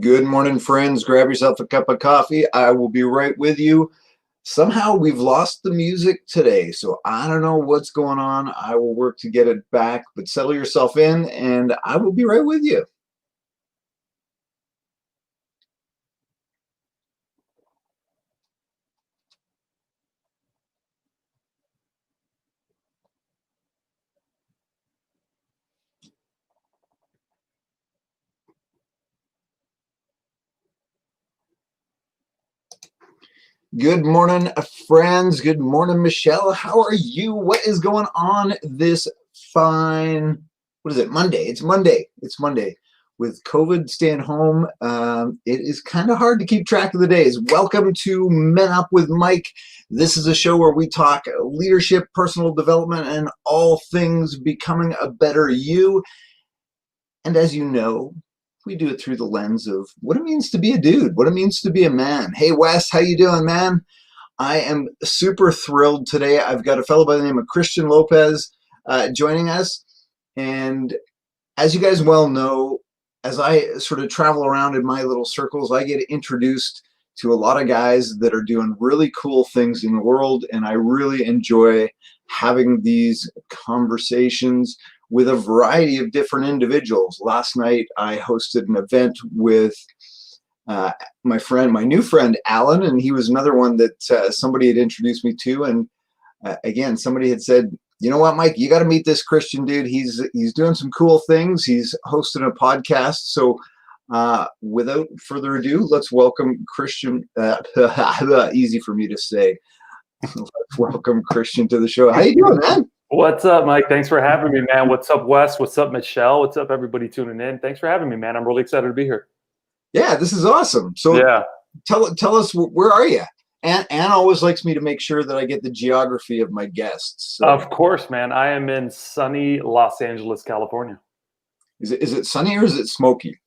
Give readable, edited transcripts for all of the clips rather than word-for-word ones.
Good morning, friends. Grab yourself a cup of coffee. I will be right with you. Somehow we've lost the music today, so I don't know what's going on. I will work to get it back, but settle yourself in and I will be right with you. Good morning, friends. Good morning, Michelle. How are you? What is going on this fine, what is it, Monday? It's Monday. It's Monday. With COVID staying home, it is kind of hard to keep track of the days. Welcome to Men Up with Mike. This is a show where we talk leadership, personal development, and all things becoming a better you. And as you know, we do it through the lens of what it means to be a dude, what it means to be a man. Hey, Wes, how you doing, man? I am super thrilled today. I've got a fellow by the name of Christian Lopez joining us. And as you guys well know, as I sort of travel around in my little circles, I get introduced to a lot of guys that are doing really cool things in the world. And I really enjoy having these conversations with a variety of different individuals. Last night, I hosted an event with my new friend, Alan, and he was another one that somebody had introduced me to. And again, somebody had said, you know what, Mike, you got to meet this Christian dude. He's doing some cool things. He's hosting a podcast. So without further ado, let's welcome Christian. Easy for me to say. Let's welcome Christian to the show. How you doing, man? What's up, Mike? Thanks for having me, man. What's up, Wes? What's up, Michelle? What's up, everybody tuning in? Thanks for having me, man. I'm really excited to be here. Yeah, this is awesome. So yeah, tell us, where are you? Anne always likes me to make sure that I get the geography of my guests. So. Of course, man. I am in sunny Los Angeles, California. Is it sunny or is it smoky?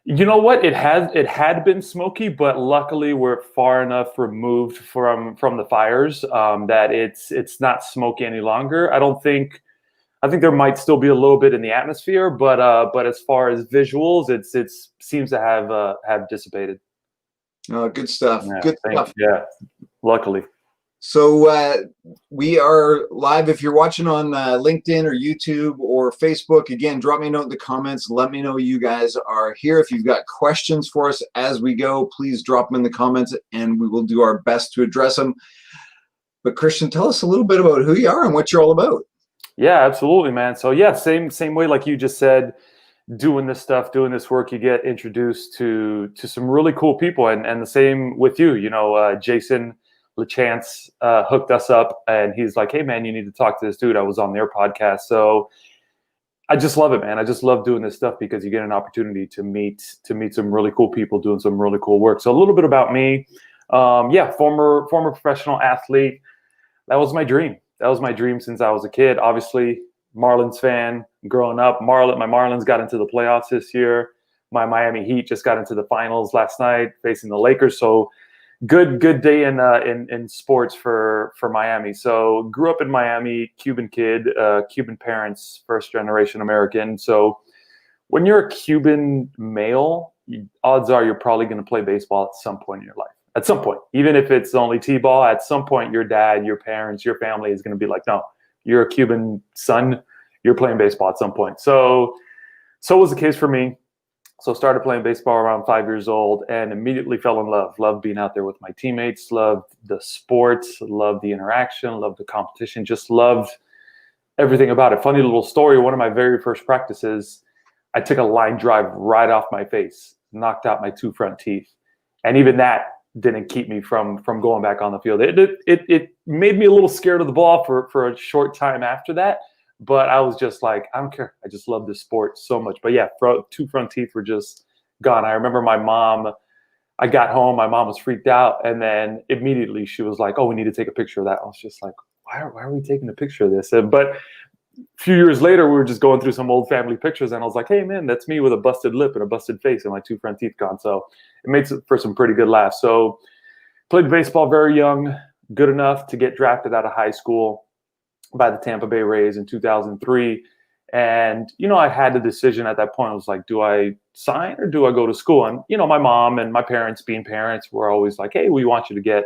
You know what? It had been smoky, but luckily we're far enough removed from the fires that it's not smoky any longer. I think there might still be a little bit in the atmosphere, but as far as visuals, it seems to have dissipated. Oh, good stuff. Yeah, good stuff. Yeah, luckily. So we are live. If you're watching on LinkedIn or YouTube or Facebook, again, drop me a note in the comments. Let me know you guys are here. If you've got questions for us as we go, please drop them in the comments and we will do our best to address them. But Christian, tell us a little bit about who you are and what you're all about. Yeah, absolutely, man. So yeah, same way like you just said, doing this stuff, doing this work, you get introduced to some really cool people, and the same with you. You know, Jason LeChance hooked us up, and he's like, "Hey, man, you need to talk to this dude." I was on their podcast, so I just love it, man. I just love doing this stuff because you get an opportunity to meet some really cool people doing some really cool work. So a little bit about me. Yeah, former professional athlete. That was my dream. That was my dream since I was a kid. Obviously, Marlins fan growing up. My Marlins got into the playoffs this year. My Miami Heat just got into the finals last night, facing the Lakers. So good day in sports for Miami. So grew up in Miami, Cuban kid, Cuban parents, first generation American. So when you're a Cuban male, odds are you're probably going to play baseball at some point in your life. At some point, even if it's only T-ball, at some point your dad, your parents, your family is going to be like, no, you're a Cuban son, you're playing baseball at some point. So was the case for me. So started playing baseball around 5 years old and immediately fell in love. Loved being out there with my teammates, loved the sports, loved the interaction, loved the competition, just loved everything about it. Funny little story, one of my very first practices, I took a line drive right off my face, knocked out my 2 front teeth. And even that didn't keep me from going back on the field. It made me a little scared of the ball for a short time after that, but I was just like, I don't care. I just love this sport so much. But yeah, 2 front teeth were just gone. I remember my mom, I got home, my mom was freaked out, and then immediately she was like, oh, we need to take a picture of that. I was just like, why are we taking a picture of this? But a few years later, we were just going through some old family pictures, and I was like, hey, man, that's me with a busted lip and a busted face and my 2 front teeth gone. So it made for some pretty good laughs. So played baseball very young, good enough to get drafted out of high school by the Tampa Bay Rays in 2003. And, I had a decision at that point. I was like, do I sign or do I go to school? And, my mom and my parents, being parents, were always like, hey, we want you to get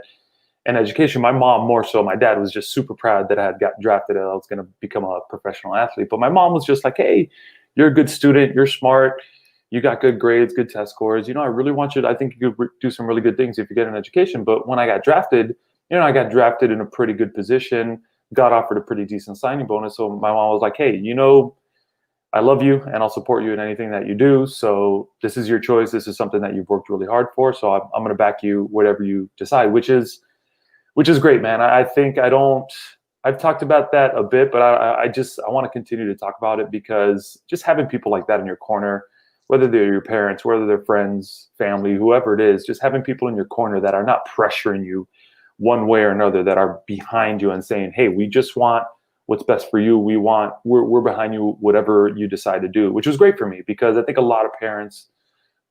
an education. My mom more so. My dad was just super proud that I had gotten drafted and I was going to become a professional athlete. But my mom was just like, hey, you're a good student. You're smart. You got good grades, good test scores. I really want you to, I think you could do some really good things if you get an education. But when I got drafted, I got drafted in a pretty good position, got offered a pretty decent signing bonus. So my mom was like, hey, I love you and I'll support you in anything that you do. So this is your choice. This is something that you've worked really hard for. So I'm going to back you, whatever you decide, which is great, man. I've talked about that a bit, but I want to continue to talk about it, because just having people like that in your corner, whether they're your parents, whether they're friends, family, whoever it is, just having people in your corner that are not pressuring you one way or another, that are behind you and saying, hey, we just want what's best for you. We're behind you, whatever you decide to do, which was great for me, because I think a lot of parents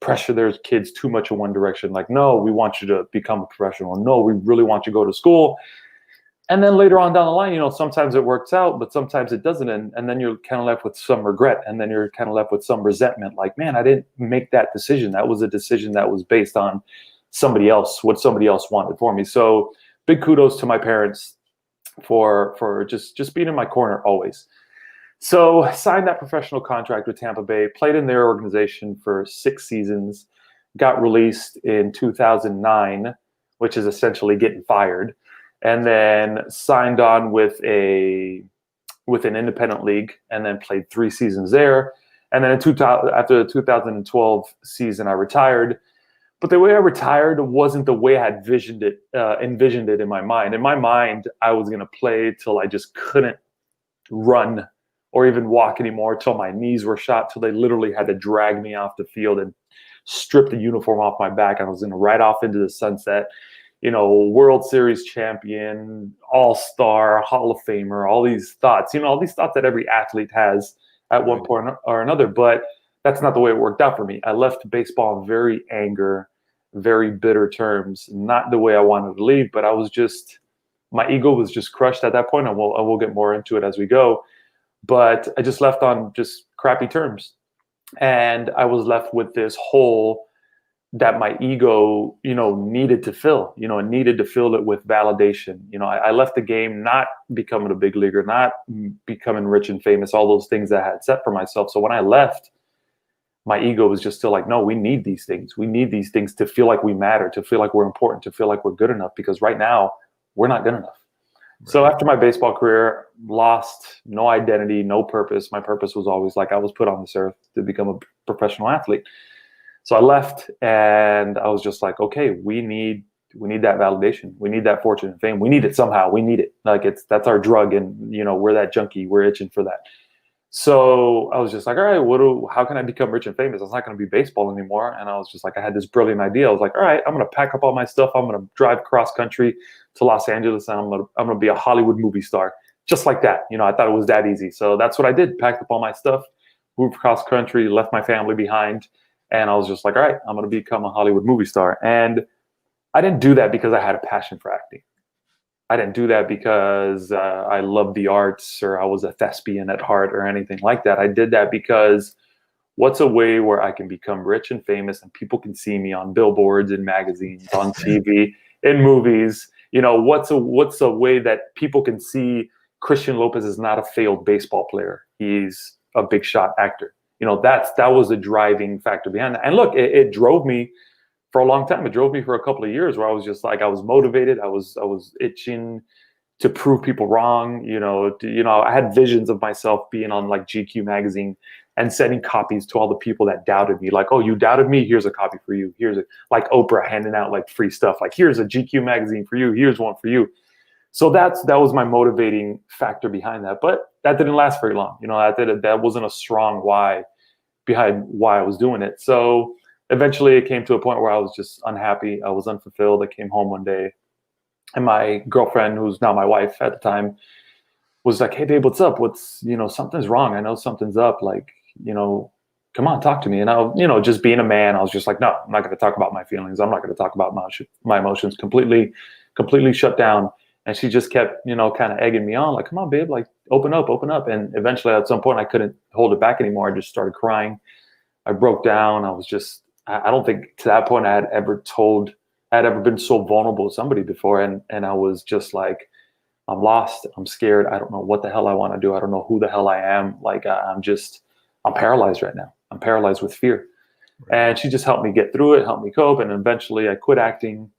pressure their kids too much in one direction. Like, no, we want you to become a professional. No, we really want you to go to school. And then later on down the line, sometimes it works out, but sometimes it doesn't. And then you're kind of left with some regret. And then you're kind of left with some resentment. Like, man, I didn't make that decision. That was a decision that was based on somebody else, what somebody else wanted for me. So big kudos to my parents for just being in my corner always. So signed that professional contract with Tampa Bay, played in their organization for 6 seasons, got released in 2009, which is essentially getting fired, and then signed on with an independent league, and then played 3 seasons there. And then after the 2012 season, I retired. But the way I retired wasn't the way I had envisioned it in my mind. In my mind, I was going to play till I just couldn't run or even walk anymore, till my knees were shot, till they literally had to drag me off the field and strip the uniform off my back. I was going to ride off into the sunset, World Series champion, all-star, Hall of Famer, all these thoughts, all these thoughts that every athlete has at one point or another. But that's not the way it worked out for me. I left baseball in very bitter terms, not the way I wanted to leave, but my ego was just crushed at that point. And we'll get more into it as we go. But I just left on just crappy terms. And I was left with this hole that my ego, needed to fill. It needed to fill it with validation. I left the game not becoming a big leaguer, not becoming rich and famous, all those things that I had set for myself. So when I left, my ego was just still like, no, we need these things. We need these things to feel like we matter, to feel like we're important, to feel like we're good enough, because right now we're not good enough. Right. So after my baseball career, lost no identity, no purpose. My purpose was always like, I was put on this earth to become a professional athlete. So I left, and I was just like, okay, we need that validation. We need that fortune and fame. We need it somehow. We need it. Like that's our drug. And we're that junkie. We're itching for that. So I was just like, all right, how can I become rich and famous? It's not going to be baseball anymore. And I was just like, I had this brilliant idea. I was like, all right, I'm going to pack up all my stuff. I'm going to drive cross country to Los Angeles, and I'm going to be a Hollywood movie star. Just like that. I thought it was that easy. So that's what I did. Packed up all my stuff, moved cross country, left my family behind. And I was just like, all right, I'm going to become a Hollywood movie star. And I didn't do that because I had a passion for acting. I didn't do that because I loved the arts, or I was a thespian at heart, or anything like that. I did that because what's a way where I can become rich and famous and people can see me on billboards, in magazines, on TV, in movies? What's a way that people can see Christian Lopez is not a failed baseball player. He's a big shot actor. That was the driving factor behind that. And look, it drove me for a long time. It drove me for a couple of years, where I was just like, I was motivated. I was itching to prove people wrong. I had visions of myself being on like GQ magazine and sending copies to all the people that doubted me. Like, oh, you doubted me? Here's a copy for you. Like Oprah handing out like free stuff. Like, here's a GQ magazine for you. Here's one for you. So that was my motivating factor behind that. But that didn't last very long. That wasn't a strong why behind why I was doing it. So eventually it came to a point where I was just unhappy. I was unfulfilled. I came home one day, and my girlfriend, who's now my wife at the time, was like, hey babe, what's up? Something's wrong. I know something's up. Like, come on, talk to me. And I, just being a man, I was just like, no, I'm not going to talk about my feelings. I'm not going to talk about my emotions. Completely shut down And she just kept, kind of egging me on, like, come on, babe, like, open up, open up. And eventually at some point I couldn't hold it back anymore. I just started crying. I broke down. I don't think to that point I had ever been so vulnerable with somebody before. And I was just like, I'm lost. I'm scared. I don't know what the hell I want to do. I don't know who the hell I am. Like, I'm paralyzed right now. I'm paralyzed with fear. Right. And she just helped me get through it, helped me cope. And eventually I quit acting.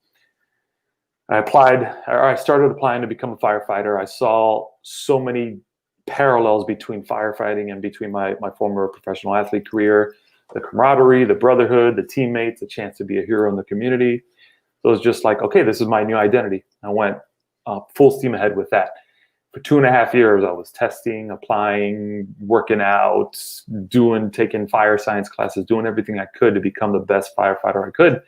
I started applying to become a firefighter. I saw so many parallels between firefighting and between my former professional athlete career, the camaraderie, the brotherhood, the teammates, the chance to be a hero in the community. So it was just like, okay, this is my new identity. I went full steam ahead with that. For 2.5 years, I was testing, applying, working out, taking fire science classes, doing everything I could to become the best firefighter I could.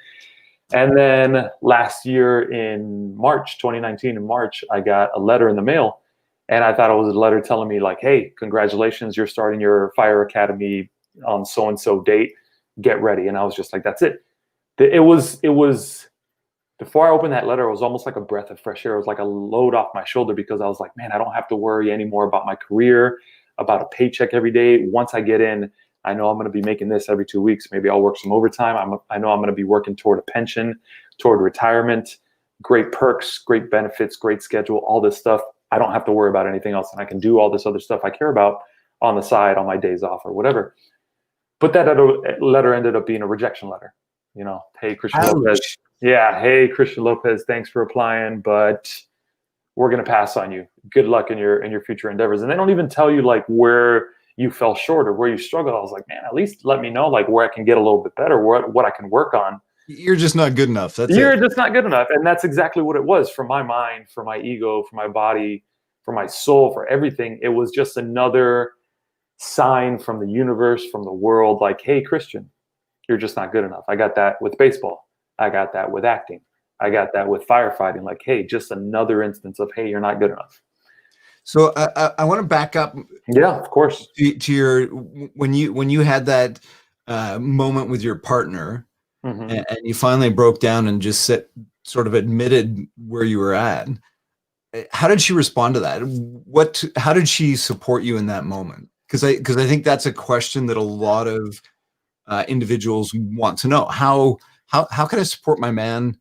And then last year in March, 2019, in March, I got a letter in the mail. And I thought it was a letter telling me like, hey, congratulations, you're starting your fire academy on so-and-so date. Get ready. And I was just like, that's it. It was before I opened that letter, it was almost like a breath of fresh air. It was like a load off my shoulder because I was like, man, I don't have to worry anymore about my career, about a paycheck every day. Once I get in, I know I'm going to be making this every 2 weeks. Maybe I'll work some overtime. I know I'm going to be working toward a pension, toward retirement, great perks, great benefits, great schedule, all this stuff. I don't have to worry about anything else. And I can do all this other stuff I care about on the side, on my days off or whatever. But that letter ended up being a rejection letter. Hey, Christian Lopez. Yeah, hey, Christian Lopez, thanks for applying, but we're going to pass on you. Good luck in your future endeavors. And they don't even tell you like where you fell short or where you struggled. I was like, man, at least let me know like where I can get a little bit better, what I can work on. You're just not good enough. You're just not good enough. And that's exactly what it was for my mind, for my ego, for my body, for my soul, for everything. It was just another sign from the universe, from the world, like, hey, Christian, you're just not good enough. I got that with baseball. I got that with acting. I got that with firefighting. Like, hey, just another instance of, hey, you're not good enough. So I want to back up. Yeah, of course. To your when you had that moment with your partner, mm-hmm. and you finally broke down and just sort of admitted where you were at. How did she respond to that? How did she support you in that moment? Because I think that's a question that a lot of individuals want to know. How can I support my man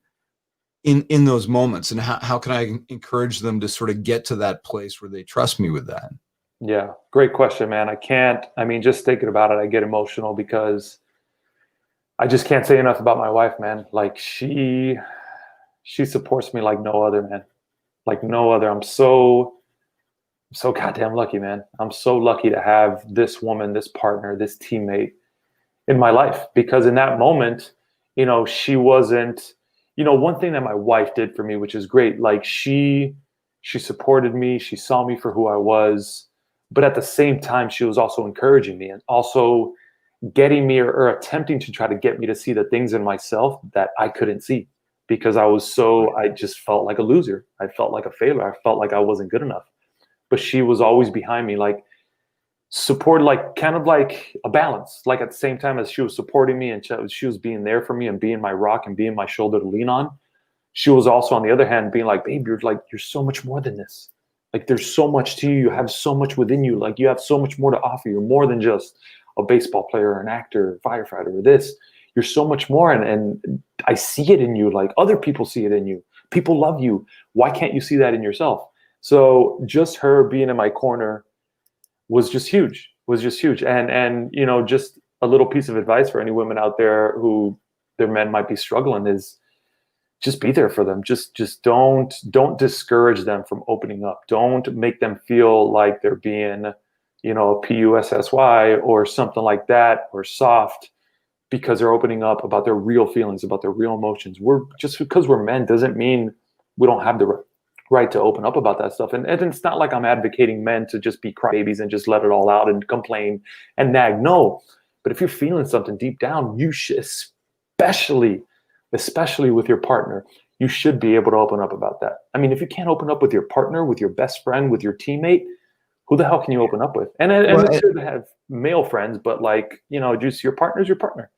in those moments, and how can I encourage them to sort of get to that place where they trust me with that? Yeah, great question, man. Just thinking about it, I get emotional because I just can't say enough about my wife, man. Like she supports me like no other, man. Like no other. I'm so goddamn lucky, man. I'm so lucky to have this woman, this partner, this teammate in my life, because in that moment, she wasn't, one thing that my wife did for me, which is great. Like she supported me. She saw me for who I was, but at the same time, she was also encouraging me and also getting me or attempting to try to get me to see the things in myself that I couldn't see, because I just felt like a loser. I felt like a failure. I felt like I wasn't good enough, but she was always behind me, like support, like kind of like a balance. Like at the same time as she was supporting me and she was being there for me and being my rock and being my shoulder to lean on, she was also on the other hand being like, babe, you're so much more than this. Like there's so much to you. You have so much within you. Like you have so much more to offer. You're more than just a baseball player or an actor, or firefighter, or this. You're so much more. And I see it in you. Like other people see it in you. People love you. Why can't you see that in yourself? So just her being in my corner was just huge. And just a little piece of advice for any women out there who their men might be struggling is just be there for them. Just don't discourage them from opening up. Don't make them feel like they're being, a PUSSY or something like that, or soft, because they're opening up about their real feelings, about their real emotions. Just because we're men doesn't mean we don't have the right to open up about that stuff. And it's not like I'm advocating men to just be crybabies and just let it all out and complain and nag. No, but if you're feeling something deep down, you should, especially with your partner, you should be able to open up about that. I mean, if you can't open up with your partner, with your best friend, with your teammate, who the hell can you open up with? And it's good to have male friends, but just your partner's your partner.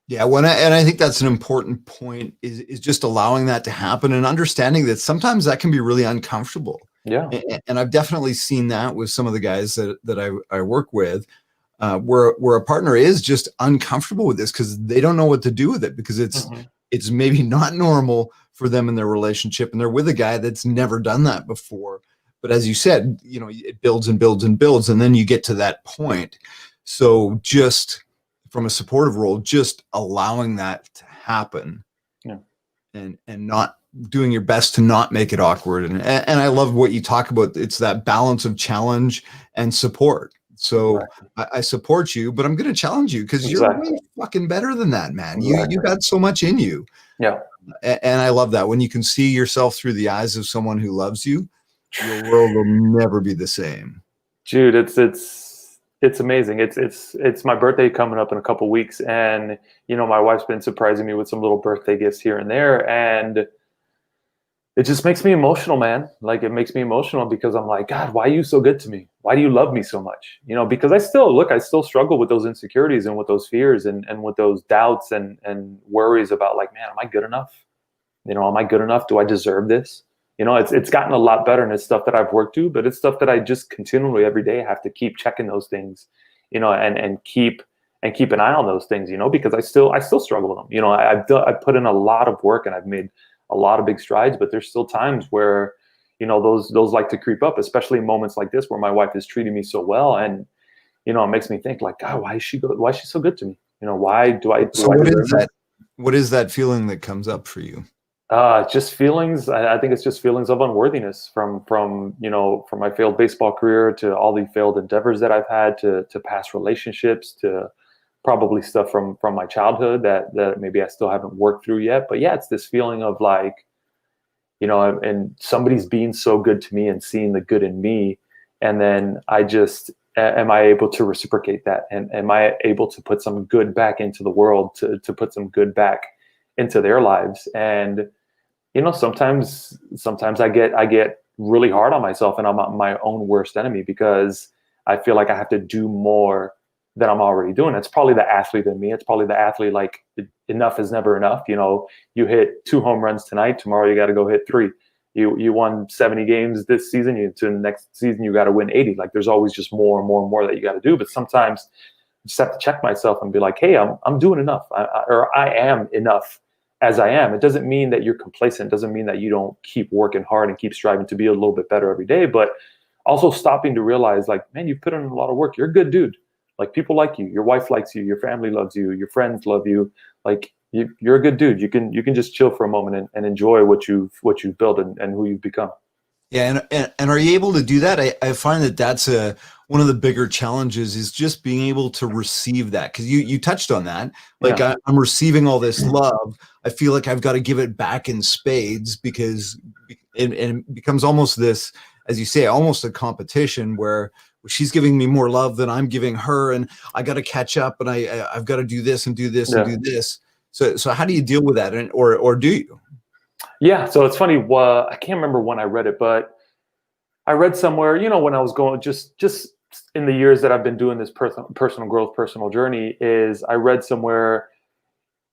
Yeah, and I think that's an important point is just allowing that to happen and understanding that sometimes that can be really uncomfortable. Yeah. And I've definitely seen that with some of the guys that I work with, where a partner is just uncomfortable with this because they don't know what to do with it because it's maybe not normal for them in their relationship, and they're with a guy that's never done that before. But as you said, it builds and builds and builds, and then you get to that point. So just from a supportive role, just allowing that to happen, Yeah. and not doing your best to not make it awkward. And I love what you talk about. It's that balance of challenge and support. So Exactly. I support you, but I'm going to challenge you because you're Exactly. way fucking better than that, man. Exactly. You got so much in you. Yeah. And I love that when you can see yourself through the eyes of someone who loves you, your world will never be the same. Dude, it's amazing. It's my birthday coming up in a couple weeks, and my wife's been surprising me with some little birthday gifts here and there, and it just makes me emotional, man. Like, it makes me emotional because I'm like, God, why are you so good to me? Why do you love me so much? Because I still struggle with those insecurities and with those fears and with those doubts and worries about, like, man, am I good enough? Am I good enough? Do I deserve this? It's gotten a lot better, and it's stuff that I've worked to, but it's stuff that I just continually every day have to keep checking those things, and keep an eye on those things, because I still struggle with them. I've put in a lot of work and I've made a lot of big strides, but there's still times where, those like to creep up, especially in moments like this where my wife is treating me so well, and it makes me think, like, God, why is she so good to me? Why do I? So what is that? What is that feeling that comes up for you? Just feelings. I think it's just feelings of unworthiness from my failed baseball career to all the failed endeavors that I've had to past relationships to probably stuff from my childhood that maybe I still haven't worked through yet. But yeah, it's this feeling of like, and somebody's being so good to me and seeing the good in me, and then am I able to reciprocate that, and am I able to put some good back into the world, to put some good back into their lives? And sometimes I get really hard on myself, and I'm my own worst enemy because I feel like I have to do more than I'm already doing. It's probably the athlete in me. It's probably the athlete, like, enough is never enough. You hit 2 home runs tonight, tomorrow you got to go hit 3. You won 70 games this season, to the next season you got to win 80. Like, there's always just more and more and more that you got to do. But sometimes I just have to check myself and be like, hey, I'm doing enough, or I am enough as I am. It doesn't mean that you're complacent. It doesn't mean that you don't keep working hard and keep striving to be a little bit better every day, but also stopping to realize, like, man, you put in a lot of work. You're a good dude. Like, people like you. Your wife likes you. Your family loves you. Your friends love you. Like, you're a good dude. You can just chill for a moment and enjoy what you've built and who you've become. Yeah, and are you able to do that? I find that's one of the bigger challenges is just being able to receive that, because you touched on that. Like, Yeah. I'm receiving all this love. I feel like I've got to give it back in spades because it becomes almost this, as you say, almost a competition where she's giving me more love than I'm giving her, and I got to catch up, and I've got to do this and do this and do this. So how do you deal with that, or do you? Yeah, so it's funny. I can't remember when I read it, but I read somewhere, when I was going just in the years that I've been doing this personal growth, personal journey, is I read somewhere,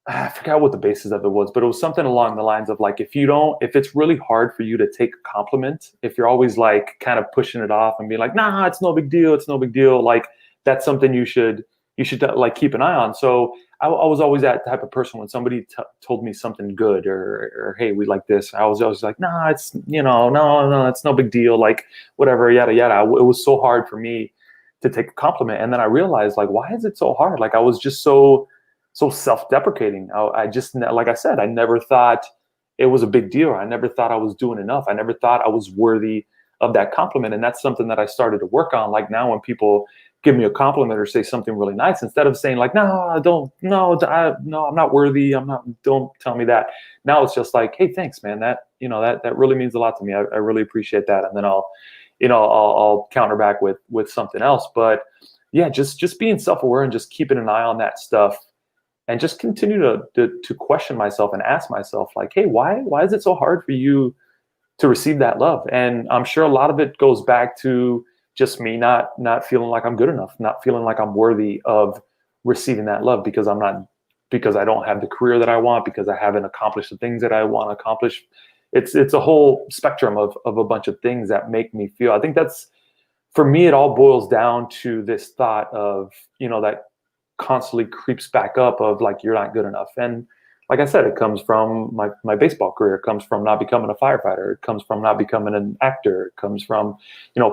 I forgot what the basis of it was, but it was something along the lines of, like, if it's really hard for you to take a compliment, if you're always, like, kind of pushing it off and being like, nah, it's no big deal, like, that's something you should like keep an eye on. So I was always that type of person. When somebody told me something good, or hey, we like this, I was always like, nah, it's no, it's no big deal, like, whatever, yada yada. It was so hard for me to take a compliment, and then I realized, like, why is it so hard? Like, I was just so self-deprecating. I just, like I said, I never thought it was a big deal. I never thought I was doing enough. I never thought I was worthy of that compliment, and that's something that I started to work on. Like, now when people give me a compliment or say something really nice, instead of saying, like, no, I'm not worthy, don't tell me that. Now it's just like, hey, thanks, man. That really means a lot to me. I really appreciate that. And then I'll counter back with something else. But yeah, just being self-aware and just keeping an eye on that stuff, and just continue to question myself and ask myself, like, hey, why is it so hard for you to receive that love? And I'm sure a lot of it goes back to just me not feeling like I'm good enough, not feeling like I'm worthy of receiving that love, because I'm not because I don't have the career that I want, because I haven't accomplished the things that I want to accomplish. It's a whole spectrum of a bunch of things that make me feel. I think that's, for me, it all boils down to this thought of, that constantly creeps back up of like, you're not good enough. And like I said, it comes from my baseball career. It comes from not becoming a firefighter. It comes from not becoming an actor. It comes from,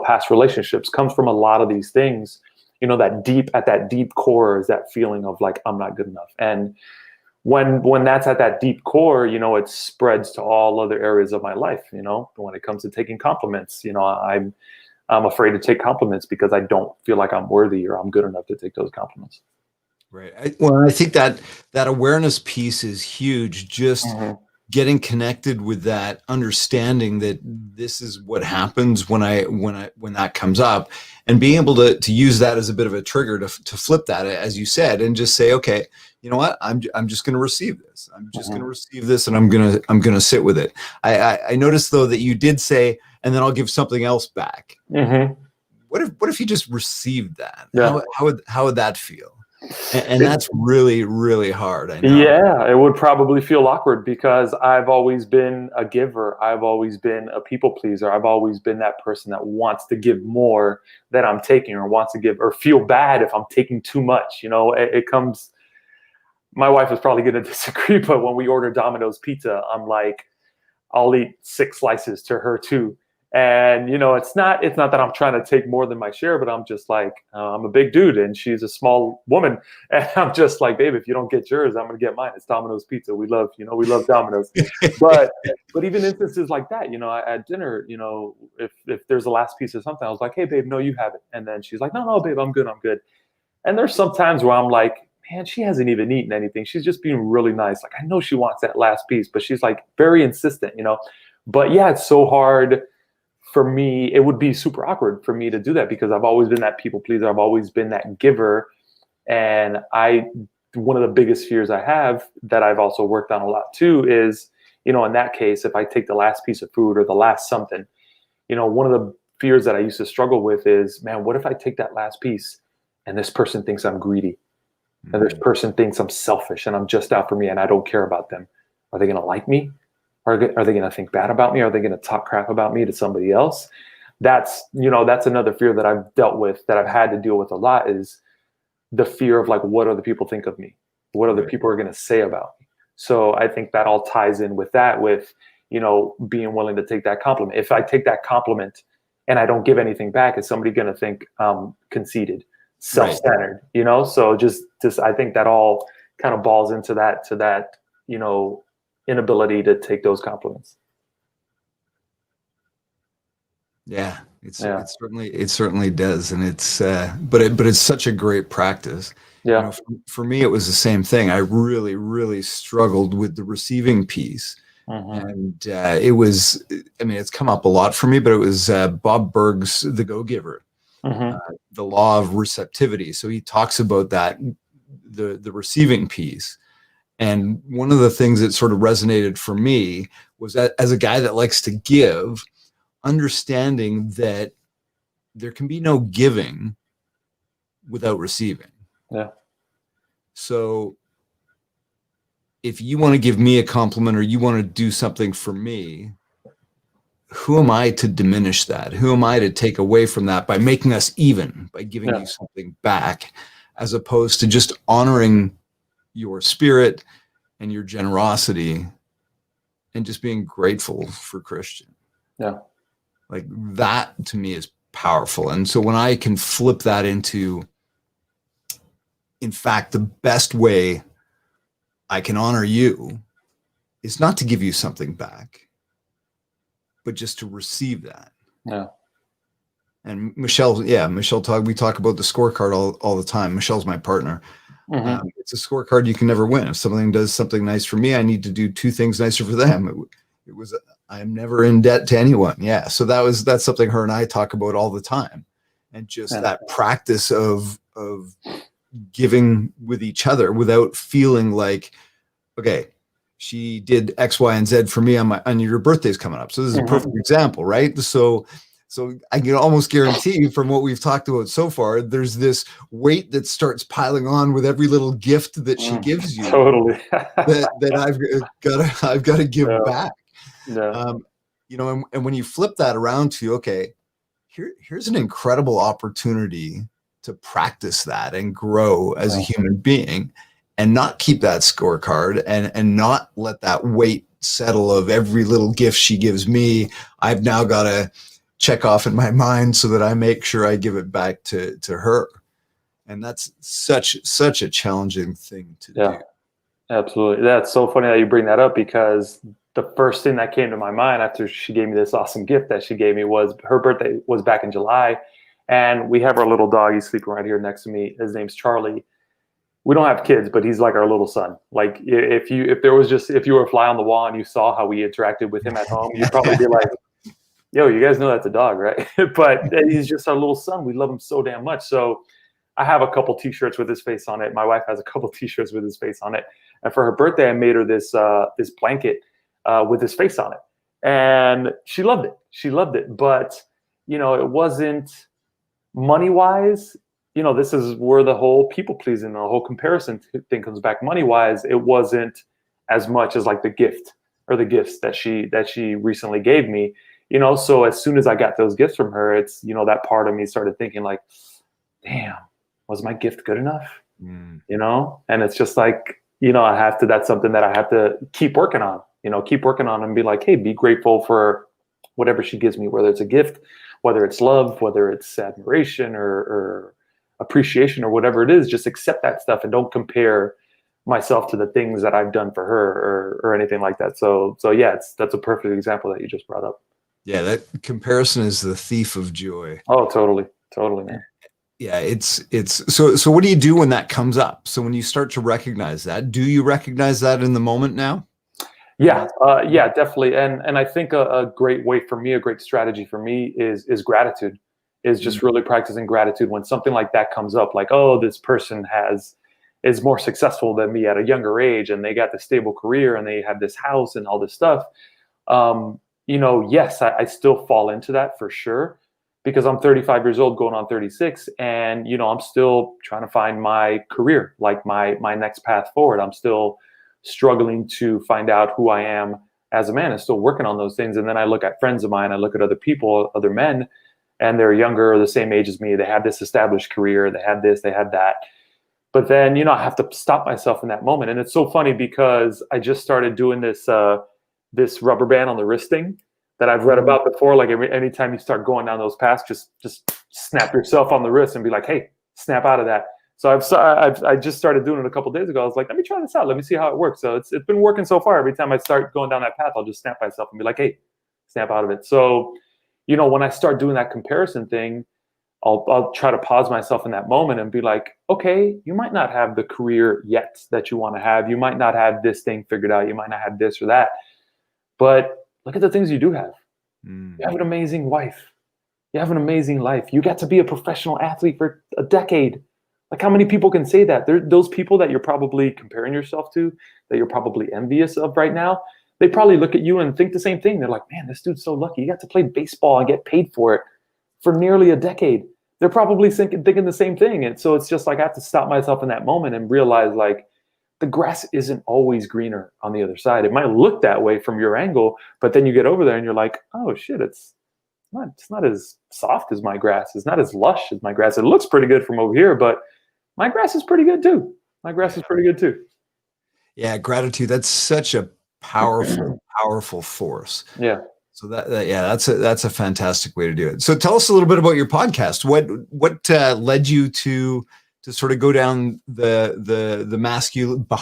past relationships. Comes from a lot of these things. At that deep core is that feeling of like, I'm not good enough. And when that's at that deep core, it spreads to all other areas of my life. When it comes to taking compliments, I'm afraid to take compliments because I don't feel like I'm worthy or I'm good enough to take those compliments. Right. I think that awareness piece is huge. Just getting connected with that understanding that this is what happens when that comes up, and being able to use that as a bit of a trigger to flip that, as you said, and just say, okay, you know what, I'm just going to receive this. I'm just going to receive this, and I'm going to sit with it. I noticed though that you did say, and then I'll give something else back. What if you just received that? Yeah. How would that feel? And that's really, really hard. I know. Yeah, it would probably feel awkward because I've always been a giver. I've always been a people pleaser. I've always been that person that wants to give more than I'm taking, or wants to give, or feel bad if I'm taking too much. It comes. My wife is probably going to disagree, but when we order Domino's pizza, I'm like, I'll eat 6 slices to her too. And, it's not that I'm trying to take more than my share, but I'm just like, I'm a big dude and she's a small woman. And I'm just like, babe, if you don't get yours, I'm going to get mine. It's Domino's pizza. We love Domino's. but even instances like that, at dinner, if there's a last piece of something, I was like, hey, babe, no, you have it. And then she's like, no, babe, I'm good. And there's some times where I'm like, man, she hasn't even eaten anything. She's just being really nice. Like, I know she wants that last piece, but she's like very insistent, But yeah, it's so hard for me. It would be super awkward for me to do that because I've always been that people pleaser. I've always been that giver. And one of the biggest fears I have that I've also worked on a lot too is, in that case, if I take the last piece of food or the last something, one of the fears that I used to struggle with is, man, what if I take that last piece and this person thinks I'm greedy? And this person thinks I'm selfish and I'm just out for me and I don't care about them. Are they going to like me? Are they going to think bad about me? Are they going to talk crap about me to somebody else? That's another fear that I've dealt with, that I've had to deal with a lot, is the fear of like, what other people think of me? What other people are going to say about me? So I think that all ties in with that, with, being willing to take that compliment. If I take that compliment and I don't give anything back, is somebody going to think I'm conceited, self-centered, So just I think that all kind of balls into that, inability to take those compliments. Yeah, it certainly does, and it's but it's such a great practice. Yeah. For me, it was the same thing. I really, really struggled with the receiving piece, and it was. I mean, it's come up a lot for me, but it was Bob Burg's The Go-Giver, the law of receptivity. So he talks about that, the receiving piece. And one of the things that sort of resonated for me was that, as a guy that likes to give, understanding that there can be no giving without receiving. Yeah. So if you want to give me a compliment or you want to do something for me, who am I to diminish that? Who am I to take away from that by making us even, by giving you something back, as opposed to just honoring your spirit and your generosity and just being grateful for Christian. Yeah. Like that to me is powerful. And so when I can flip that into, in fact, the best way I can honor you is not to give you something back, but just to receive that. Yeah. And Michelle, we talk about the scorecard all the time. Michelle's my partner. It's a scorecard you can never win. If something does something nice for me, I need to do 2 things nicer for them. It was I'm never in debt to anyone. Yeah. So that's something her and I talk about all the time. And just that practice of giving with each other without feeling like, okay, she did X, Y, and Z for me on your birthday's coming up. So this is a perfect example, right? So So I can almost guarantee from what we've talked about so far, there's this weight that starts piling on with every little gift that she gives you. Totally. that I've got to give back. Yeah. You know, and when you flip that around to, okay, here's an incredible opportunity to practice that and grow as a human being, and not keep that scorecard, and not let that weight settle of every little gift she gives me. I've now got to check off in my mind so that I make sure I give it back to her. And that's such a challenging thing to do. Absolutely. That's so funny that you bring that up, because the first thing that came to my mind after she gave me this awesome gift that she gave me was her birthday was back in July. And we have our little dog. He's sleeping right here next to me. His name's Charlie. We don't have kids, but he's like our little son. Like if you were a fly on the wall and you saw how we interacted with him at home, you'd probably be like, yo, you guys know that's a dog, right? But he's just our little son. We love him so damn much. So I have a couple t-shirts with his face on it. My wife has a couple t-shirts with his face on it. And for her birthday, I made her this blanket with his face on it. And she loved it. She loved it. But, you know, it wasn't money-wise. You know, this is where the whole people-pleasing, the whole comparison thing comes back. Money-wise, it wasn't as much as like the gift or the gifts that she recently gave me. You know, so as soon as I got those gifts from her, it's, you know, that part of me started thinking like, damn, was my gift good enough? You know? And it's just like, you know, that's something that I have to keep working on, you know, and be like, hey, be grateful for whatever she gives me, whether it's a gift, whether it's love, whether it's admiration or appreciation or whatever it is. Just accept that stuff and don't compare myself to the things that I've done for her or anything like that. So yeah, that's a perfect example that you just brought up. Yeah, that comparison is the thief of joy. Oh, totally, man. Yeah, it's so what do you do when that comes up? So when you start to recognize that, do you recognize that in the moment now? Yeah, definitely. And I think a great way for me, a great strategy for me is gratitude, is just really practicing gratitude when something like that comes up, like, oh, this person is more successful than me at a younger age, and they got this stable career and they have this house and all this stuff. You know, yes, I still fall into that for sure, because I'm 35 years old going on 36, and, you know, I'm still trying to find my career, like my next path forward. I'm still struggling to find out who I am as a man and still working on those things. And then I look at friends of mine, I look at other people, other men, and they're younger or the same age as me. They have this established career, they have this, they have that. But then, you know, I have to stop myself in that moment. And it's so funny because I just started doing this this rubber band on the wrist thing that I've read about before. Like anytime you start going down those paths, just snap yourself on the wrist and be like, hey, snap out of that. So I just started doing it a couple of days ago. I was like, let me try this out. Let me see how it works. So it's been working so far. Every time I start going down that path, I'll just snap myself and be like, hey, snap out of it. So, you know, when I start doing that comparison thing, I'll try to pause myself in that moment and be like, okay, you might not have the career yet that you want to have. You might not have this thing figured out. You might not have this or that. But look at the things you do have. You have an amazing wife. You have an amazing life. You got to be a professional athlete for a decade. Like, how many people can say that? Those people that you're probably comparing yourself to, that you're probably envious of right now, they probably look at you and think the same thing. They're like, man, this dude's so lucky. He got to play baseball and get paid for it for nearly a decade. They're probably thinking the same thing. And so it's just like I have to stop myself in that moment and realize, like, the grass isn't always greener on the other side. It might look that way from your angle, but then you get over there and you're like, oh shit, it's not as soft as my grass. It's not as lush as my grass. It looks pretty good from over here, but my grass is pretty good too. Yeah, gratitude. That's such a powerful force. Yeah. So that's a fantastic way to do it. So tell us a little bit about your podcast. What led you to sort of go down the mask-ulinity?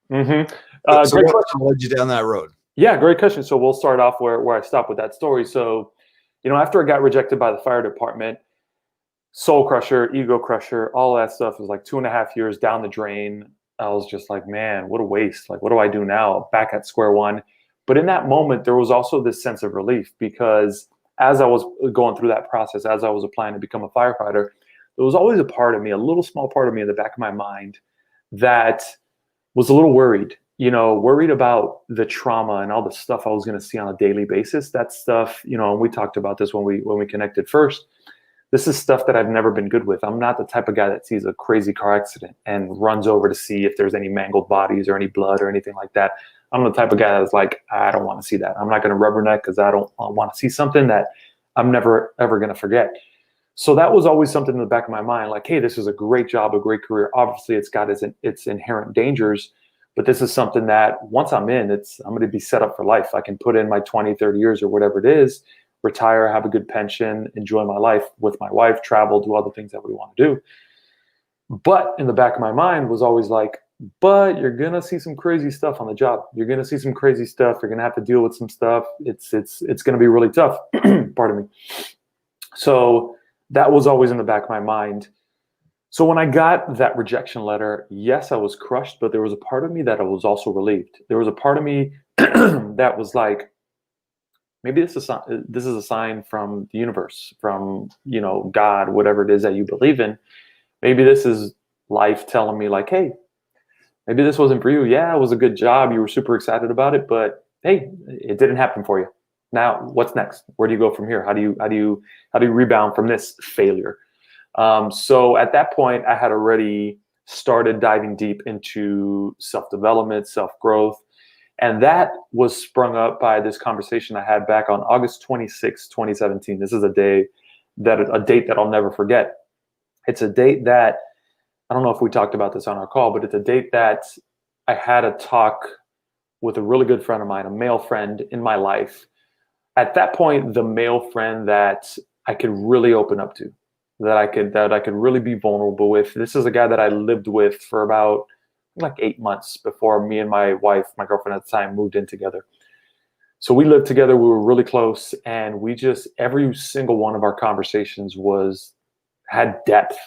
So Great what question. led you down that road? Yeah, great question. So we'll start off where I stopped with that story. So, you know, after I got rejected by the fire department, soul crusher, ego crusher, all that stuff was like 2.5 years down the drain. I was just like, man, what a waste. Like, what do I do now? Back at square one. But in that moment, there was also this sense of relief, because as I was going through that process, as I was applying to become a firefighter, there was always a part of me, a little small part of me in the back of my mind that was a little worried. worried about the trauma and all the stuff I was going to see on a daily basis. That stuff, and we talked about this when we connected first. This is stuff that I've never been good with. I'm not the type of guy that sees a crazy car accident and runs over to see if there's any mangled bodies or any blood or anything like that. I'm the type of guy that's like, I don't want to see that. I'm not going to rubberneck because I don't want to see something that I'm never, ever going to forget. So that was always something in the back of my mind, like, hey, this is a great job, a great career. Obviously, it's got its inherent dangers, but this is something that once I'm in, I'm going to be set up for life. I can put in my 20, 30 years or whatever it is, retire, have a good pension, enjoy my life with my wife, travel, do all the things that we want to do. But in the back of my mind was always like, but you're going to see some crazy stuff on the job. You're going to see some crazy stuff. You're going to have to deal with some stuff. It's going to be really tough. Pardon me. So that was always in the back of my mind. So when I got that rejection letter, yes, I was crushed, but there was a part of me that I was also relieved. There was a part of me that was like, maybe this is a sign from the universe, from, God, whatever it is that you believe in. Maybe this is life telling me like, hey, maybe this wasn't for you. Yeah, it was a good job. You were super excited about it, but hey, it didn't happen for you. Now, what's next? Where do you go from here? How do you rebound from this failure? So at that point, I had already started diving deep into self-development, self-growth. And that was sprung up by this conversation I had back on August 26, 2017. This is a date that I'll never forget. It's a date that, I don't know if we talked about this on our call, but it's a date that I had a talk with a really good friend of mine, a male friend in my life. At that point, the male friend that I could really open up to, that I could really be vulnerable with. This is a guy that I lived with for about like 8 months before me and my wife, my girlfriend at the time, moved in together. So we lived together. We were really close, and every single one of our conversations had depth,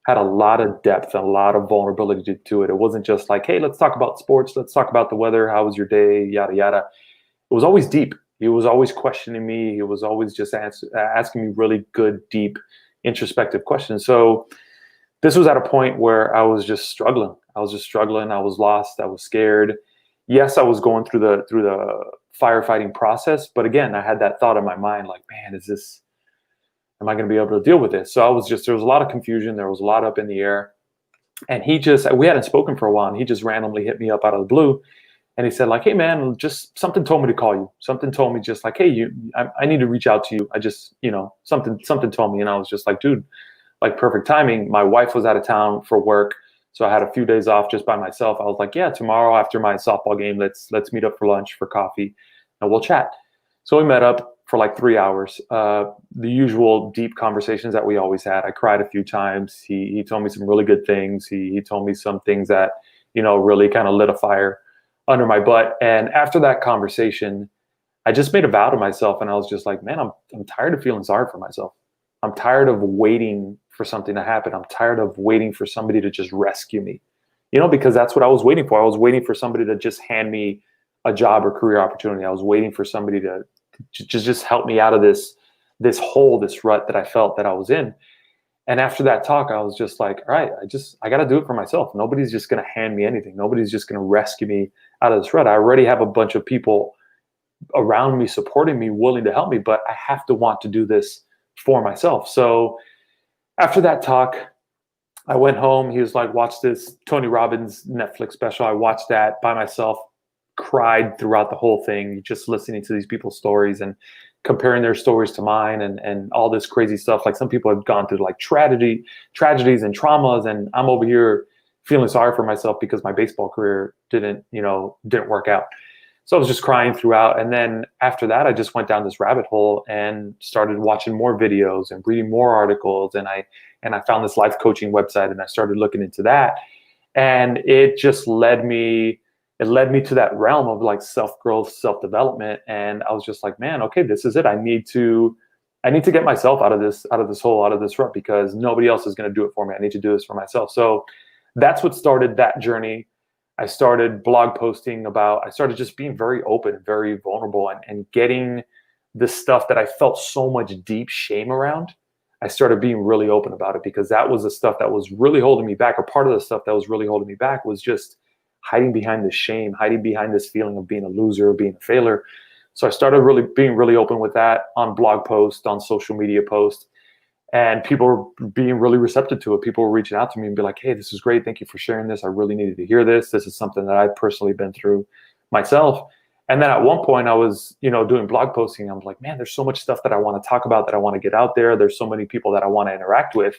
had a lot of depth and a lot of vulnerability to it. It wasn't just like, hey, let's talk about sports. Let's talk about the weather. How was your day? Yada, yada. It was always deep. He was always questioning me. He was always just asking me really good, deep, introspective questions. So this was at a point where I was just struggling. I was lost. I was scared. Yes, I was going through the firefighting process. But again, I had that thought in my mind, like, man, am I going to be able to deal with this? So there was a lot of confusion. There was a lot up in the air. And we hadn't spoken for a while, and he just randomly hit me up out of the blue. And he said, like, hey, man, just something told me to call you. Something told me just like, hey, I need to reach out to you. I just, something told me. And I was just like, dude, like perfect timing. My wife was out of town for work. So I had a few days off just by myself. I was like, yeah, tomorrow after my softball game, let's meet up for lunch, for coffee, and we'll chat. So we met up for like 3 hours. The usual deep conversations that we always had. I cried a few times. He told me some really good things. He told me some things that, really kind of lit a fire under my butt. And after that conversation, I just made a vow to myself, and I was just like, man, I'm tired of feeling sorry for myself. I'm tired of waiting for something to happen. I'm tired of waiting for somebody to just rescue me, because that's what I was waiting for. I was waiting for somebody to just hand me a job or career opportunity. I was waiting for somebody to just help me out of this hole, this rut that I felt that I was in. And after that talk, I was just like, all right, I got to do it for myself. Nobody's just going to hand me anything. Nobody's just going to rescue me out of this rut. I already have a bunch of people around me supporting me, willing to help me, but I have to want to do this for myself. So after that talk, I went home. He was like, watch this Tony Robbins Netflix special. I watched that by myself, cried throughout the whole thing, just listening to these people's stories and comparing their stories to mine and all this crazy stuff. Like some people have gone through like tragedies and traumas, and I'm over here feeling sorry for myself because my baseball career didn't work out. So I was just crying throughout. And then after that, I just went down this rabbit hole and started watching more videos and reading more articles. And I found this life coaching website, and I started looking into that. And it just led me to that realm of like self-growth, self-development. And I was just like, man, okay, this is it. I need to get myself out of this hole, out of this rut, because nobody else is going to do it for me. I need to do this for myself. So that's what started that journey. I started blog posting I started just being very open, very vulnerable, and getting the stuff that I felt so much deep shame around. I started being really open about it, because that was the stuff that was really holding me back, or part of the stuff that was really holding me back was just, hiding behind this shame, hiding behind this feeling of being a loser or being a failure. So I started really being really open with that on blog posts, on social media posts, and people were being really receptive to it. People were reaching out to me and be like, hey, this is great. Thank you for sharing this. I really needed to hear this. This is something that I've personally been through myself. And then at one point I was, doing blog posting. I'm like, man, there's so much stuff that I want to talk about, that I want to get out there. There's so many people that I want to interact with,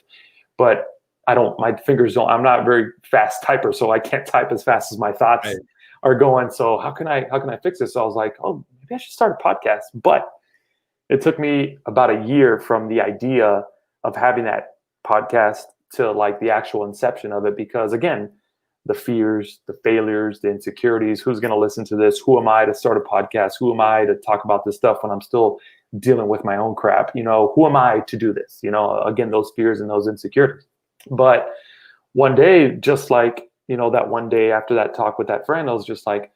but my fingers don't, I'm not a very fast typer, so I can't type as fast as my thoughts are going. So how can I fix this? So I was like, oh, maybe I should start a podcast. But it took me about a year from the idea of having that podcast to like the actual inception of it, because again, the fears, the failures, the insecurities, who's going to listen to this? Who am I to start a podcast? Who am I to talk about this stuff when I'm still dealing with my own crap? Who am I to do this? Again, those fears and those insecurities. But one day, just like, that one day after that talk with that friend, I was just like,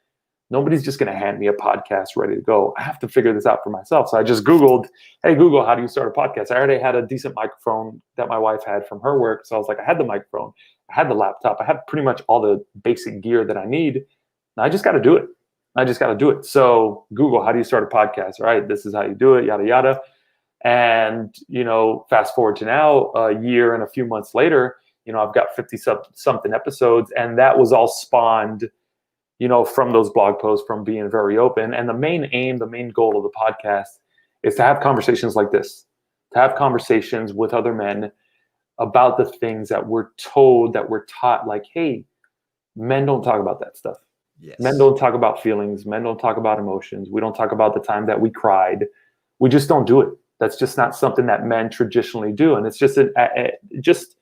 nobody's just going to hand me a podcast ready to go. I have to figure this out for myself. So I just Googled, hey, Google, how do you start a podcast? I already had a decent microphone that my wife had from her work. So I was like, I had the microphone, I had the laptop, I had pretty much all the basic gear that I need. I just got to do it. So Google, how do you start a podcast? All right, this is how you do it, yada, yada. And, fast forward to now, a year and a few months later, I've got 50 something episodes, and that was all spawned, from those blog posts, from being very open. And the main goal of the podcast is to have conversations like this, to have conversations with other men about the things that we're told, that we're taught, like, hey, men don't talk about that stuff. Yes. Men don't talk about feelings. Men don't talk about emotions. We don't talk about the time that we cried. We just don't do it. That's just not something that men traditionally do. And it's just just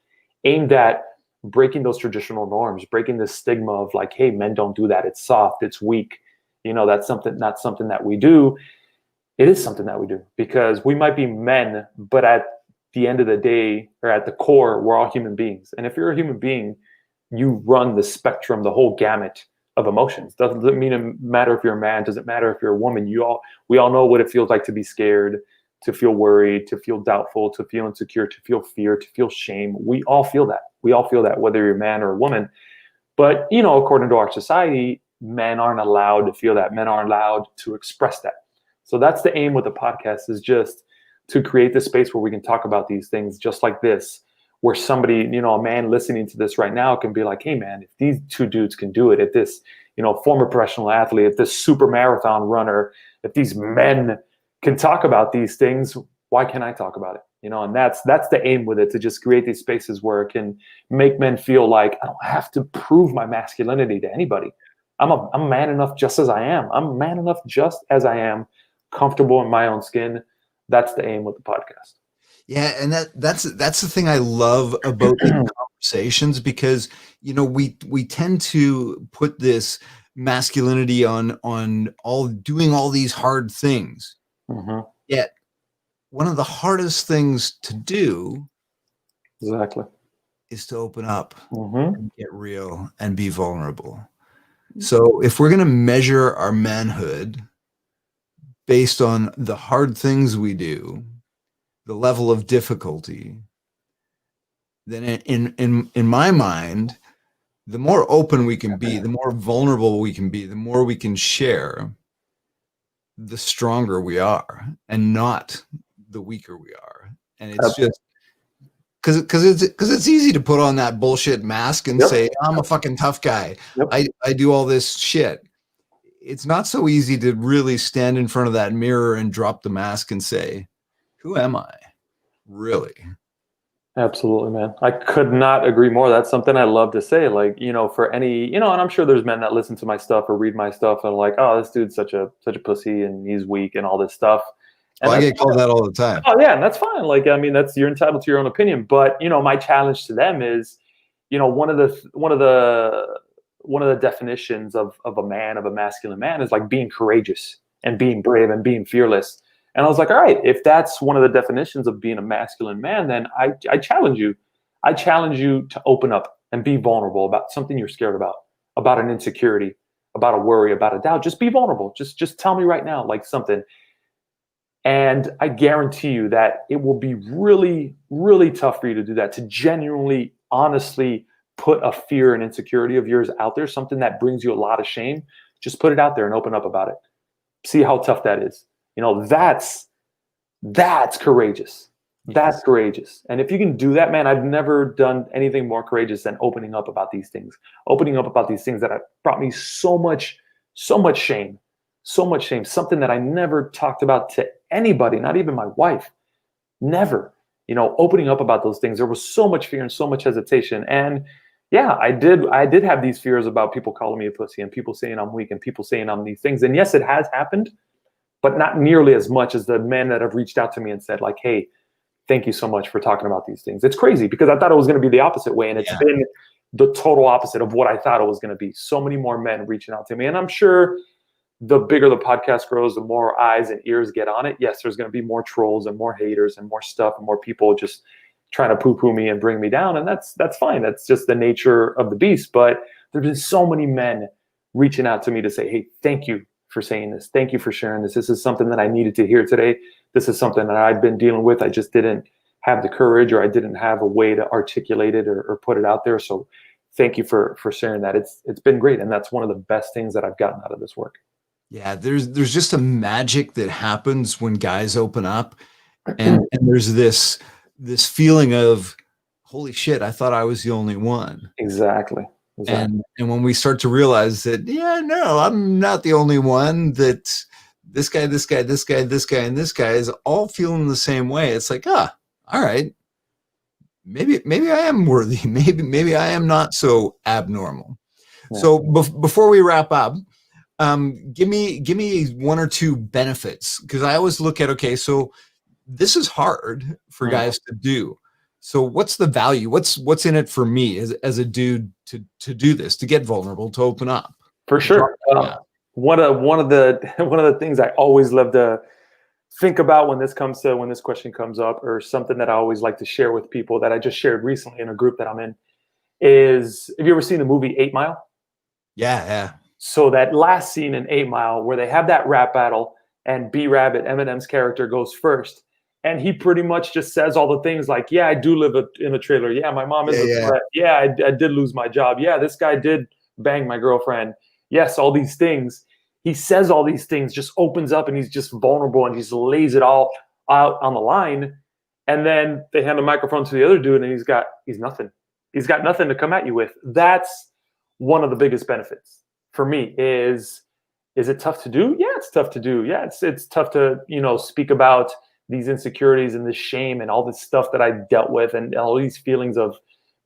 aimed at breaking those traditional norms, breaking the stigma of like, hey, men don't do that. It's soft. It's weak. That's not something that we do. It is something that we do, because we might be men, but at the end of the day, or at the core, we're all human beings. And if you're a human being, you run the spectrum, the whole gamut of emotions. Doesn't matter if you're a man, doesn't matter if you're a woman. We all know what it feels like to be scared, to feel worried, to feel doubtful, to feel insecure, to feel fear, to feel shame. We all feel that. Whether you're a man or a woman. But, according to our society, men aren't allowed to feel that. Men aren't allowed to express that. So that's the aim with the podcast, is just to create this space where we can talk about these things just like this, where somebody, a man listening to this right now can be like, hey man, if these two dudes can do it, if this, former professional athlete, if this super marathon runner, if these men can talk about these things, why can't I talk about it? And that's the aim with it, to just create these spaces where it can make men feel like I don't have to prove my masculinity to anybody. I'm man enough just as I am. I'm man enough just as I am, comfortable in my own skin. That's the aim with the podcast. Yeah, and that's the thing I love about these conversations, because we tend to put this masculinity on doing all these hard things. Mm-hmm. Yet one of the hardest things to do is to open up, and get real and be vulnerable. So if we're going to measure our manhood based on the hard things we do, the level of difficulty, then in my mind, the more open we can be, the more vulnerable we can be, the more we can share, the stronger we are, and not the weaker we are. And it's just because it's easy to put on that bullshit mask and say, I'm a fucking tough guy. I do all this shit. It's not so easy to really stand in front of that mirror and drop the mask and say, who am I really? Absolutely, man. I could not agree more. That's something I love to say. Like, for any, and I'm sure there's men that listen to my stuff or read my stuff and are like, oh, this dude's such a pussy and he's weak and all this stuff. And I get called that all the time. Oh yeah, and that's fine. Like, you're entitled to your own opinion. But my challenge to them is, one of the definitions of a man, of a masculine man, is like being courageous and being brave and being fearless. And I was like, all right, if that's one of the definitions of being a masculine man, then I challenge you. I challenge you to open up and be vulnerable about something you're scared about an insecurity, about a worry, about a doubt. Just be vulnerable. Just tell me right now, like something. And I guarantee you that it will be really, really tough for you to do that, to genuinely, honestly put a fear and insecurity of yours out there, something that brings you a lot of shame, just put it out there and open up about it. See how tough that is. You know, that's courageous. That's courageous. And if you can do that, man, I've never done anything more courageous than opening up about these things. Opening up about these things that have brought me so much shame, something that I never talked about to anybody, not even my wife. Never. You know, opening up about those things. There was so much fear and so much hesitation. And yeah, I did have these fears about people calling me a pussy and people saying I'm weak and people saying I'm these things. And yes, it has happened, but not nearly as much as the men that have reached out to me and said like, hey, thank you so much for talking about these things. It's crazy because I thought it was going to be the opposite way. And it's been the total opposite of what I thought it was going to be. So many more men reaching out to me. And I'm sure the bigger the podcast grows, the more eyes and ears get on it. Yes, there's going to be more trolls and more haters and more stuff and more people just trying to poo-poo me and bring me down. And that's fine. That's just the nature of the beast. But there's been so many men reaching out to me to say, hey, thank you for saying this. Thank you for sharing this. This is something that I needed to hear today. This is something that I've been dealing with. I just didn't have the courage, or I didn't have a way to articulate it or put it out there. So thank you for sharing that. It's been great. And that's one of the best things that I've gotten out of this work. Yeah, there's just a magic that happens when guys open up, and there's this feeling of, holy shit, I thought I was the only one. Exactly. And when we start to realize that, yeah, no, I'm not the only one, that this guy, and this guy is all feeling the same way. It's like, all right, maybe I am worthy. Maybe I am not so abnormal. Yeah. So before we wrap up, give me one or two benefits, because I always look at, okay, so this is hard for guys to do. So what's the value? What's in it for me as a dude to do this, to get vulnerable, to open up? For sure. One of the things I always love to think about when this question comes up, or something that I always like to share with people that I just shared recently in a group that I'm in, is, have you ever seen the movie 8 Mile? Yeah. So that last scene in 8 Mile where they have that rap battle and B-Rabbit, Eminem's character, goes first. And he pretty much just says all the things like, yeah, I do live in a trailer. Yeah, my mom is a threat. Yeah, I did lose my job. Yeah, this guy did bang my girlfriend. Yes, all these things. He says all these things, just opens up, and he's just vulnerable, and he just lays it all out on the line. And then they hand the microphone to the other dude, and he's nothing. He's got nothing to come at you with. That's one of the biggest benefits for me. Is it tough to do? Yeah, it's tough to do. Yeah, it's tough to, speak about these insecurities and this shame and all this stuff that I dealt with, and all these feelings of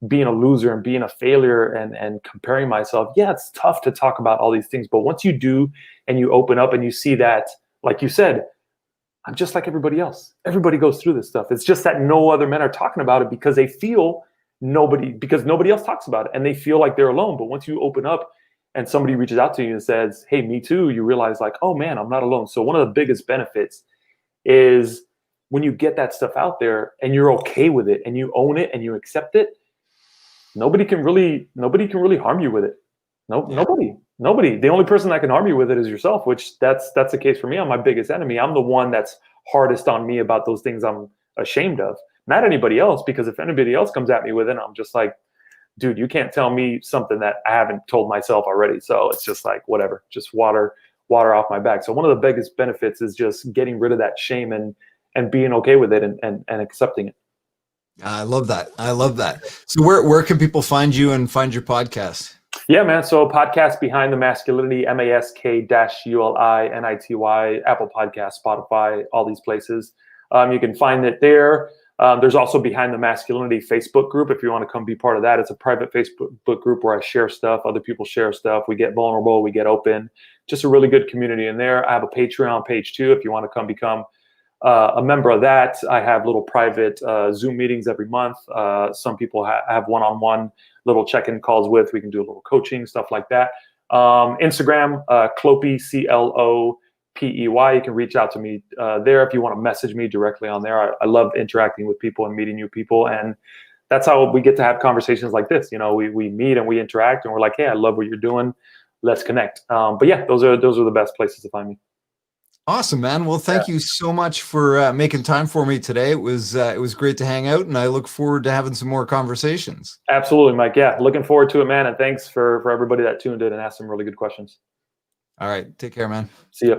being a loser and being a failure and comparing myself. Yeah, it's tough to talk about all these things. But once you do, and you open up and you see that, like you said, I'm just like everybody else. Everybody goes through this stuff. It's just that no other men are talking about it because nobody else talks about it, and they feel like they're alone. But once you open up and somebody reaches out to you and says, hey, me too, you realize like, oh man, I'm not alone. So one of the biggest benefits is when you get that stuff out there and you're okay with it and you own it and you accept it, nobody can really harm you with it. Nobody. The only person that can harm you with it is yourself, which that's the case for me. I'm my biggest enemy. I'm the one that's hardest on me about those things I'm ashamed of, not anybody else, because if anybody else comes at me with it, I'm just like, dude, you can't tell me something that I haven't told myself already. So it's just like, whatever, just water off my back. So one of the biggest benefits is just getting rid of that shame and being okay with it and accepting it. I love that. So where can people find you and find your podcast? Yeah, man. So podcast Behind the Mask-ulinity, Mask-ulinity, Apple Podcasts, Spotify, all these places. You can find it there. There's also Behind the Mask-ulinity Facebook group. If you want to come be part of that, it's a private Facebook group where I share stuff. Other people share stuff. We get vulnerable. We get open. Just a really good community in there. I have a Patreon page too. If you want to come become a member of that, I have little private Zoom meetings every month. Some people have one-on-one little check-in calls with. We can do a little coaching, stuff like that. Instagram, Clopey, CLOPEY. You can reach out to me there if you want to message me directly on there. I love interacting with people and meeting new people, and that's how we get to have conversations like this. We meet and we interact, and we're like, hey, I love what you're doing. Let's connect. But yeah, those are the best places to find me. Awesome, man. Well, thank you so much for making time for me today. It was great to hang out, and I look forward to having some more conversations. Absolutely, Mike. Yeah, looking forward to it, man. And thanks for everybody that tuned in and asked some really good questions. All right. Take care, man. See ya.